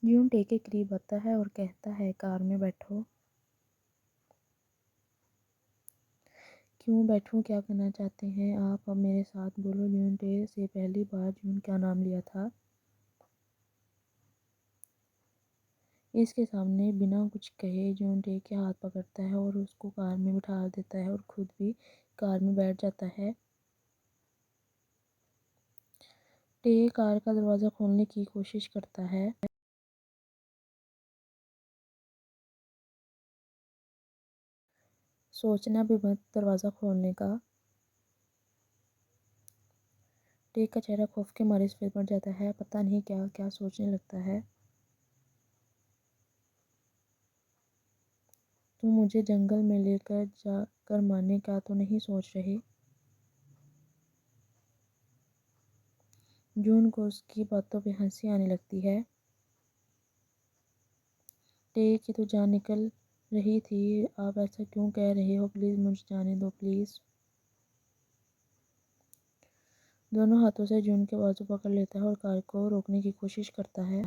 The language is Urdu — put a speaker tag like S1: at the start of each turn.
S1: جون ٹے کے قریب آتا ہے اور کہتا ہے کار میں بیٹھو۔ کیوں بیٹھوں؟ کیا کرنا چاہتے ہیں آپ؟ اب میرے ساتھ بولو۔ جون ٹے سے پہلی بار جون کیا نام لیا تھا؟ اس کے سامنے بنا کچھ کہے جون ٹے کے ہاتھ پکڑتا ہے اور اس کو کار میں بٹھا دیتا ہے اور خود بھی کار میں بیٹھ جاتا ہے۔ ٹے کار کا دروازہ کھولنے کی کوشش کرتا ہے۔ سوچنا بھی مت دروازہ کھولنے کا۔ ٹے کا چہرہ خوف کے مارے سفید پڑ جاتا ہے۔ پتہ نہیں کیا کیا سوچنے لگتا ہے۔ تم مجھے جنگل میں لے کر جا کر مارنے کا تو نہیں سوچ رہے؟ جون کو اس کی باتوں پہ ہنسی آنے لگتی ہے۔ ٹے کی تو جان نکل رہی تھی۔ آپ ایسا کیوں کہہ رہے ہو؟ پلیز مجھے جانے دو پلیز۔ دونوں ہاتھوں سے جون کے بازو پکڑ لیتا ہے اور کار کو روکنے کی کوشش کرتا ہے۔